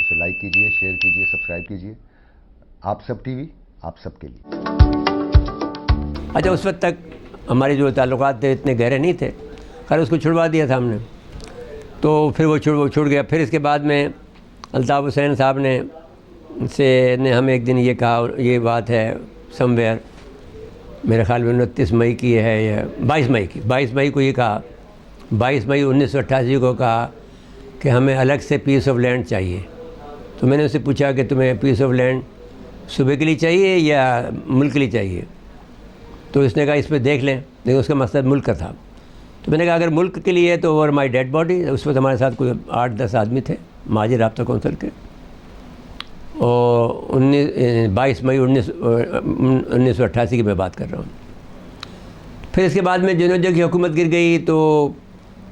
उसे लाइक कीजिए, शेयर कीजिए, सब्सक्राइब कीजिए। आप सब टीवी आप सबके लिए। अच्छा, उस वक्त तक हमारे जो ताल्लुकात थे इतने गहरे नहीं थे। खैर उसको छुड़वा दिया था हमने, तो फिर वो छुड़ गया। फिर इसके बाद में अल्ताफ़ हुसैन साहब ने हमें एक दिन ये कहा, ये बात है समवेयर, मेरे ख्याल में 29 मई की है या 22 मई को ये कहा, 22 मई 1988 को कहा कि हमें अलग से पीस ऑफ लैंड चाहिए। तो मैंने उससे पूछा कि तुम्हें पीस ऑफ लैंड सूबे के लिए चाहिए या मुल्क के लिए चाहिए? तो इसने कहा इस पर देख लें, लेकिन उसका मकसद मुल्क का था। तो मैंने कहा अगर मुल्क के लिए तो ओवर माई डेड बॉडी। उस वक्त हमारे साथ कोई 8-10 आदमी थे माजी राब्ता कौंसिल के, और 22 मई 1988 की मैं बात कर रहा हूँ। फिर इसके बाद में जिन्होंने की हुकूमत गिर गई, तो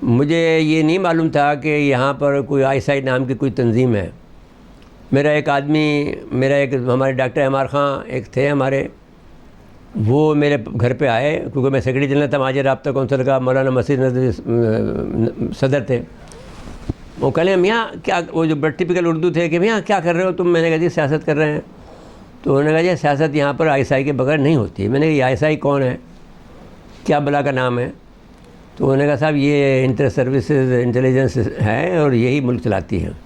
मुझे ये नहीं मालूम था कि यहाँ पर कोई ISI नाम की कोई तंजीम है। मेरा एक हमारे डॉक्टर एमआर ख़ान एक थे हमारे, वो मेरे घर पे आए, क्योंकि मैं सेक्रेटरी जनरल था माजी राब्ता कौंसिल का, मौलाना मसीद नदवी सदर थे। वो कहले मियाँ क्या, वो जो टिपिकल उर्दू थे कि मियाँ क्या कर रहे हो तुम? मैंने कहा जी सियासत कर रहे हैं। तो उन्होंने कहा जी सियासत यहाँ पर ISI के बगैर नहीं होती। मैंने कहा ISI कौन है, क्या बला का नाम है? तो उन्होंने कहा साहब ये इंटर सर्विसेज इंटेलिजेंस है और यही मुल्क चलाती है।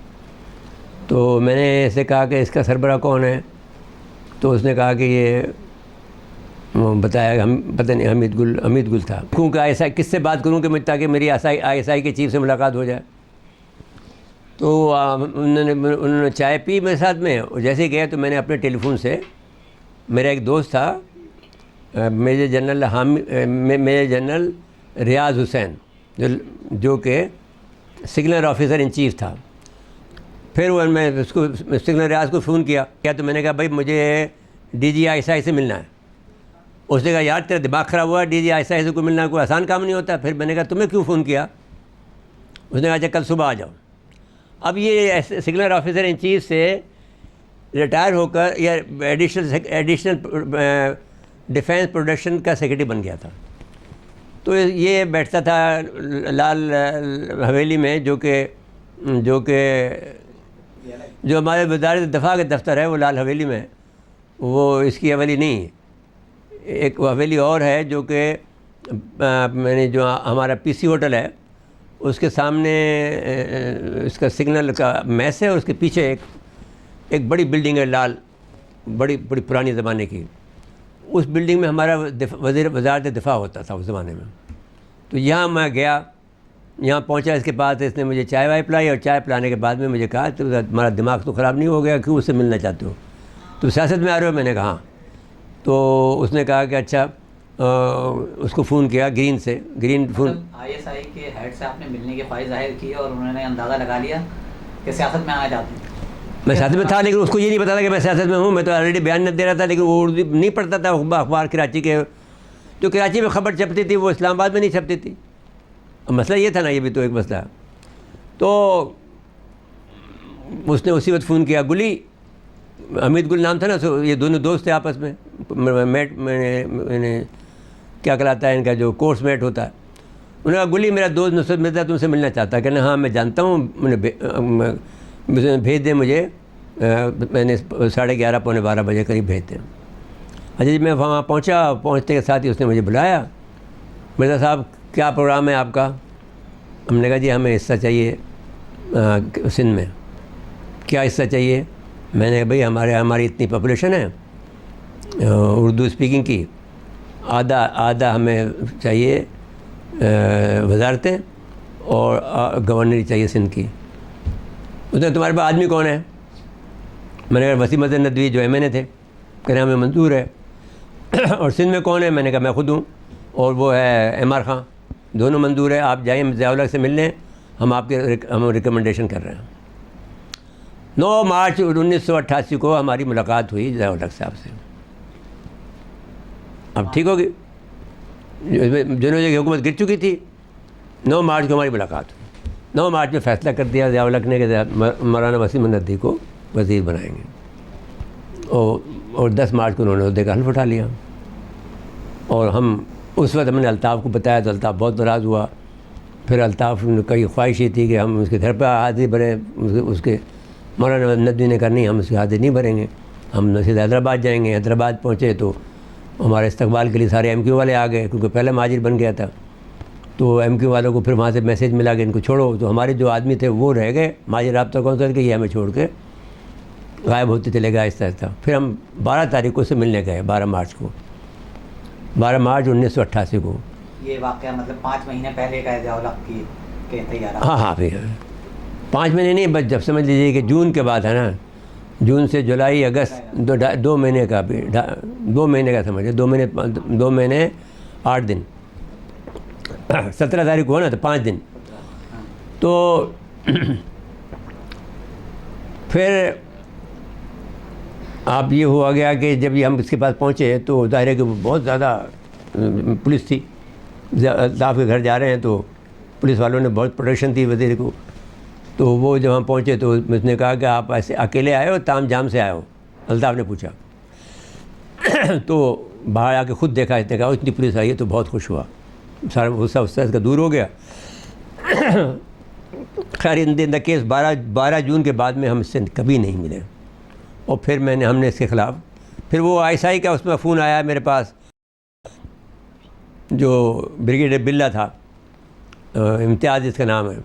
तो मैंने ऐसे कहा कि इसका सरबरा कौन है? तो उसने कहा कि ये बताया, हम पता नहीं, हमीद गुल था। क्योंकि ISI किससे बात करूँ कि ताकि मेरी ISI के चीफ से मुलाकात हो जाए। तो उन्होंने चाय पी मेरे साथ में, और जैसे ही गया तो मैंने अपने टेलीफोन से, मेरा एक दोस्त था मेजर जनरल रियाज हुसैन, जो कि सिग्नल ऑफिसर इन चीफ था। फिर वो मैं उसको सिग्नल रियाज को फ़ोन किया, तो मैंने कहा भाई मुझे DG ISI से मिलना है। उसने कहा यार तेरा दिमाग ख़राब हुआ, DG ISI से कोई मिलना कोई आसान काम नहीं होता। फिर मैंने कहा तुम्हें क्यों फ़ोन किया? उसने कहा अच्छा कल सुबह आ जाओ। अब ये सिग्नल ऑफिसर इन चीफ से रिटायर होकर या एडिशनल डिफेंस प्रोडक्शन का सेक्रेटरी बन गया था। तो ये बैठता था लाल हवेली में, जो हमारे वज़ारत दफ़ा का दफ्तर है वो लाल हवेली में, वो इसकी हवेली नहीं, एक हवेली और है जो कि मैंने जो हमारा PC होटल है उसके सामने इसका सिग्नल का मैस है, और उसके पीछे एक बड़ी बिल्डिंग है लाल, बड़ी पुरानी ज़माने की। उस बिल्डिंग में हमारा वज़ारत दिफ़ा होता था उस ज़माने में। तो यहाँ मैं गया, यहाँ पहुँचा, इसके पास इसने मुझे चाय वाय पिलाई, और चाय पिलाने के बाद में मुझे कहा तो तुम्हारा दिमाग तो ख़राब नहीं हो गया, क्यों उससे मिलना चाहते हो, तो सियासत में आ रहे हो? मैंने कहा हाँ। तो उसने कहा कि अच्छा, उसको फ़ोन किया ग्रीन फ़ोन। ISI के हेड से आपने मिलने की ख्वाहिश जाहिर की और उन्होंने अंदाज़ा लगा लिया कि सियासत में आना चाहते हैं। मैं सियासत में था, लेकिन उसको ये नहीं पता था कि मैं सियासत में हूँ। मैं तो ऑलरेडी बयान दे रहा था, लेकिन वो उर्दू नहीं पढ़ता था। अखबार कराची के, जो कराची में ख़बर छपती थी वो इस्लामाबाद में नहीं छपती थी। अब मसला ये था ना, ये भी तो एक मसला। तो उसने उसी वक्त फ़ोन किया, हमीद गुल नाम था ना, ये दोनों दोस्त थे आपस में, मैंने क्या कहलाता है इनका जो कोर्स मेट होता है। उन्होंने कहा गुली मेरा दोस्त नुसरत मिर्ज़ा तुमसे मिलना चाहता है। कहना हाँ मैं जानता हूँ, मैंने भेज दे मुझे, मैंने 11:30 पौने 12 बजे करीब भेज दें। अच्छा जी, मैं वहाँ पहुँचा, पहुँचते के साथ ही उसने मुझे बुलाया, मिर्ज़ा साहब क्या प्रोग्राम है आपका? हमने कहा जी हमें हिस्सा चाहिए सिंध में। क्या हिस्सा चाहिए? मैंने कहा भाई हमारी इतनी पॉपुलेशन है उर्दू स्पीकिंग की, आधा हमें चाहिए वजारतें और गवर्नरी चाहिए सिंध की। उसने तुम्हारे पास आदमी कौन है? मैंने कहा वसीम अहमद नदवी जो MNA थे। कहने हमें मंजूर है। और सिंध में कौन है? मैंने कहा मैं खुद हूँ, और वो है एमआर ख़ान, दोनों मंजूर है। आप जाइए ज़िया-उल-हक से मिल लें, हम रिकमेंडेशन कर रहे हैं। 9 मार्च 1988 को हमारी मुलाकात हुई ज़िया-उल-हक साहब से। अब ठीक होगी, जनों की हुकूमत गिर चुकी थी। 9 मार्च को हमारी मुलाकात हुई। 9 मार्च में फ़ैसला कर दिया ज़िया-उल-हक ने कि मौलाना वसीम नदवी को वज़ीर बनाएंगे, और 10 मार्च को उन्होंने उहदे का हल्फ उठा लिया। और हम उस वक्त हमने अल्ताफ़ को बताया तो अल्ताफ़ बहुत नाराज़ हुआ। फिर अल्ताफ़ की ख्वाहिश ये थी कि हम उसके घर पर हाजिर बने, उसके मौलाना नदवी ने कहा नहीं, हम उसकी हाजिरी नहीं भरेंगे, हम सीधे हैदराबाद जाएंगे। हैदराबाद पहुँचे तो हमारे इस्तकबाल के लिए सारे MQ वाले आ गए, क्योंकि पहले महाजिर बन गया था। तो MQ वालों को फिर वहाँ से मैसेज मिला कि इनको छोड़ो। तो हमारे जो आदमी थे वो रह गए, महाजिर रब्ता कौंसिल के, ये हमें छोड़ के गायब होते चले गए आहिस्ता आहिस्ता। फिर हम 12 तारीख से मिलने गए, 12 मार्च को, 12 मार्च 1988 को। ये वाक़या मतलब 5 महीने पहले का है ज़िया-उल-हक की के तैयार? हाँ फिर 5 महीने नहीं, बस जब समझ लीजिए कि जून के बाद है ना, जून से जुलाई अगस्त 2 महीने का भी, 2 महीने का समझिए, 2 महीने 8 दिन। 17 तारीख को ना, तो 5 दिन। तो फिर आप ये हुआ गया कि जब ये हम इसके पास पहुँचे तो ज़ाहिर है कि बहुत ज़्यादा पुलिस थी। अल्ताफ़ के घर जा रहे हैं तो पुलिस वालों ने बहुत प्रोटेक्शन दी वज़ीर को। तो वो जब हम पहुँचे तो उसने कहा कि आप ऐसे अकेले आए हो, ताम झाम से आए हो? अल्ताफ़ ने पूछा। तो बाहर आके ख़ुद देखा, इसने कहा इतनी पुलिस आई है, तो बहुत खुश हुआ, सारा गुस्सा उसका इसका दूर हो गया। खैर इन द केस 12 जून के बाद में हम इससे कभी नहीं मिले। और फिर हमने इसके ख़िलाफ़, फिर वो ISI का उसमें फ़ोन आया मेरे पास, जो ब्रिगेडियर बिल्ला था, इम्तियाज़ इसका नाम है,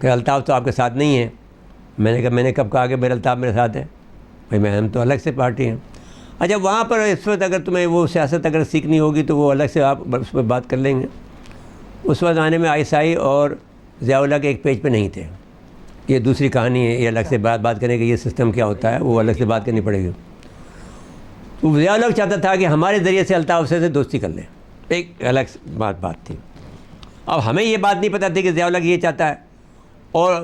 कि अल्ताफ़ तो आपके साथ नहीं है। मैंने कहा मैंने कब कहा कि मेरा अल्ताफ़ मेरे साथ है? भाई हम तो अलग से पार्टी हैं। अच्छा, वहाँ पर इस वक्त अगर तुम्हें वो सियासत अगर सीखनी होगी तो वो अलग से आप उस पर बात कर लेंगे। उस वक्त आने में ISI और ज़िया-उल-हक एक पेज पे नहीं थे। ये दूसरी कहानी है, ये अलग से बात करने का ये सिस्टम क्या होता है, वो अलग से बात करनी पड़ेगी। तो ज़िया-उल-हक चाहता था कि हमारे ज़रिए से अल्ताफ़ से दोस्ती कर ले, एक अलग बात थी। अब हमें ये बात नहीं पता थी कि ज़िया-उल-हक ये चाहता है, और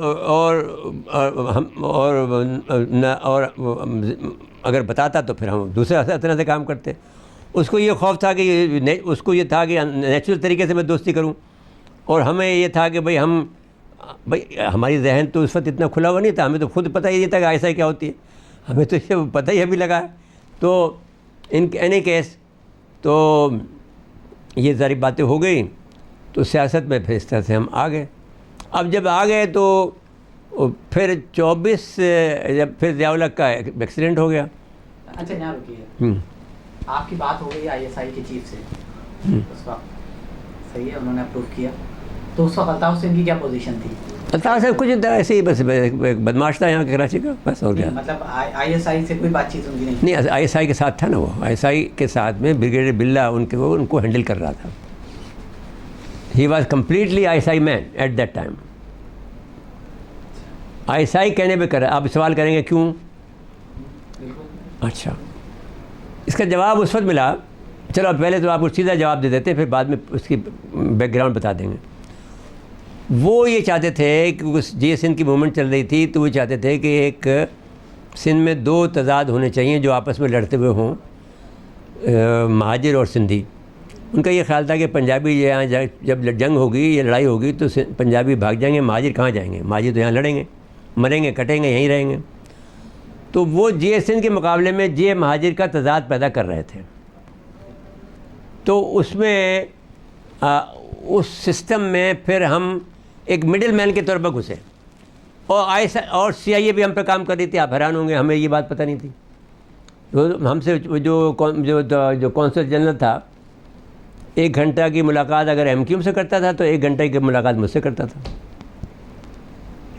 अगर बताता तो फिर हम दूसरे तरह से काम करते। उसको ये खौफ था कि उसको ये था कि नेचुरल तरीके से मैं दोस्ती करूं, और हमें ये था कि भाई हमारी जहन तो उस वक्त इतना खुला हुआ नहीं था, हमें तो खुद पता ही नहीं था कि ISI क्या होती है, हमें तो ये पता ही अभी लगा है। तो इन एनी केस तो ये सारी बातें हो गई, तो सियासत में फिर इस तरह से हम आ गए। अब जब आ गए तो फिर 24 जब फिर ज़िया-उल-हक का एक्सीडेंट हो गया। अच्छा यहाँ रुकिए, आपकी बात हो गई ISI के चीफ से उस वक्त, सही है, उन्होंने अप्रूव किया, तो उस वक्त अल्ताफ़ हुसैन की क्या पोजीशन थी? अल्ताफ़ से कुछ ऐसे ही, बस एक बदमाश था यहाँ के कराची का, बस और क्या। मतलब ISI से कोई बातचीत उनकी नहीं? नहीं, ISI के साथ था ना, वो ISI के साथ में ब्रिगेडियर बिल्ला उनको हैंडल कर रहा था। He was completely ISI man at that time. ISI कहने पे कर रहा। आप सवाल करेंगे क्यों? अच्छा, इसका जवाब उस वक्त मिला। चलो पहले तो आपको सीधा जवाब दे देते, फिर बाद में उसकी बैकग्राउंड बता देंगे। वो ये चाहते थे कि उस सिंध की मूवमेंट चल रही थी, तो वो चाहते थे कि एक सिंध में 2 तज़ाद होने चाहिए जो आपस में लड़ते हुए हों, महाजिर और सिंधी। उनका ये ख्याल था कि पंजाबी यहाँ जब जंग होगी या लड़ाई होगी तो पंजाबी भाग जाएंगे, महाजिर कहाँ जाएंगे? महाजिर तो यहाँ लड़ेंगे, मरेंगे, कटेंगे, यहीं रहेंगे। तो वो सिंध के मुकाबले में महाजिर का तज़ाद पैदा कर रहे थे। तो उसमें उस सिस्टम में फिर हम एक मिडिल मैन के तौर पर घुसे, और CIA भी हम पे काम कर रही थी। आप हैरान होंगे, हमें ये बात पता नहीं थी। तो हमसे जो कौंसल जनरल था, 1 घंटा की मुलाकात अगर MQ से करता था तो 1 घंटे की मुलाकात मुझसे करता था।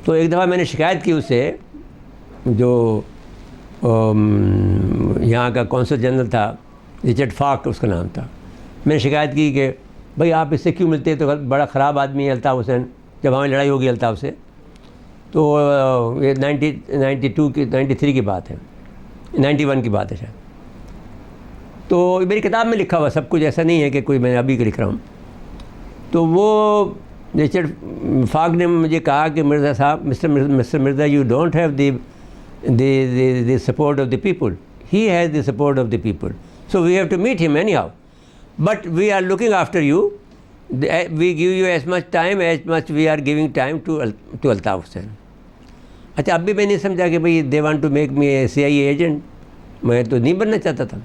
तो एक दफ़ा मैंने शिकायत की उससे, जो यहाँ का कौंसल जनरल था, रिचर्ड फाक उसका नाम था। मैंने शिकायत की कि भाई आप इससे क्यों मिलते हैं, तो बड़ा ख़राब आदमी है अल्ताफ़ हुसैन। जब हमारी लड़ाई होगी अल्ताफ़ से, तो ये 93 की बात है, 91 की बात है शायद। तो मेरी किताब में लिखा हुआ सब कुछ, ऐसा नहीं है कि कोई मैंने अभी लिख रहा हूँ। तो वो रिचर्ड फाक ने मुझे कहा कि मिर्ज़ा साहब, mister Mirza, you don't have the support of the people, he has the support of the people, so we have to meet him anyhow, but we are looking after you, we give you as much time as much we are giving time to Altaf Hussain. अच्छा, अब भी मैं नहीं समझा कि भाई they want to make me a CIA agent, मैं तो नहीं बनना चाहता था।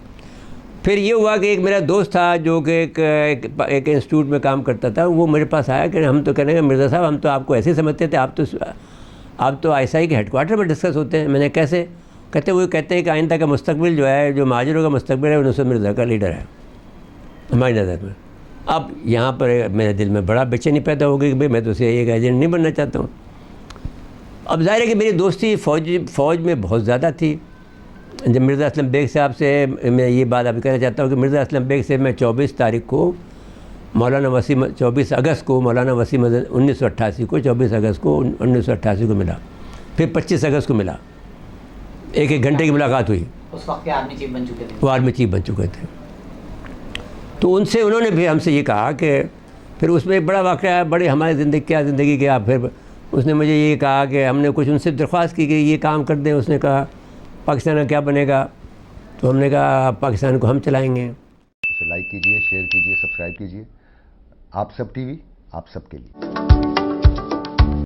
फिर ये हुआ कि एक मेरा दोस्त था जो कि एक इंस्टीट्यूट में काम करता था, वो मेरे पास आया कि हम तो कहने मिर्ज़ा साहब, हम तो आपको ऐसे समझते थे, अब तो ISI के हेडक्वार्टर पर डिस्कस होते हैं। मैंने कैसे? वो कहते हैं कि आइंदा का मुस्तकबिल जो है, जो महाजिरों का मुस्तकबिल है, नुसरत मिर्ज़ा का लीडर है हमारी नज़र में। अब यहाँ पर मेरे दिल में बड़ा बेचैनी पैदा हो गई कि भाई मैं तो CIA का एजेंट नहीं बनना चाहता हूँ। अब ज़ाहिर है कि मेरी दोस्ती फ़ौज में बहुत ज़्यादा थी। जब मिर्ज़ा असलम बेग साहब से मैं ये बात अभी कहना चाहता हूँ कि मिर्ज़ा असलम बेग से मैं 24 तारीख को 24 अगस्त को मौलाना वसीम 1988 को 24 अगस्त को 1988 को मिला, फिर 25 अगस्त को मिला। एक घंटे की मुलाकात हुई। उस वक्त के आर्मी चीफ बन चुके थे। वो आर्मी चीफ बन चुके थे। तो उनसे उन्होंने भी हमसे ये कहा कि फिर उसमें एक बड़ा वाक़या है, बड़ी हमारी ज़िंदगी क्या। फिर उसने मुझे ये कहा कि हमने कुछ उनसे दरख्वास्त की कि ये काम कर दें। उसने कहा पाकिस्तान का क्या बनेगा? तो हमने कहा पाकिस्तान को हम चलाएँगे। उसे लाइक कीजिए, शेयर कीजिए, सब्सक्राइब कीजिए। आप सब टीवी, आप सबके लिए।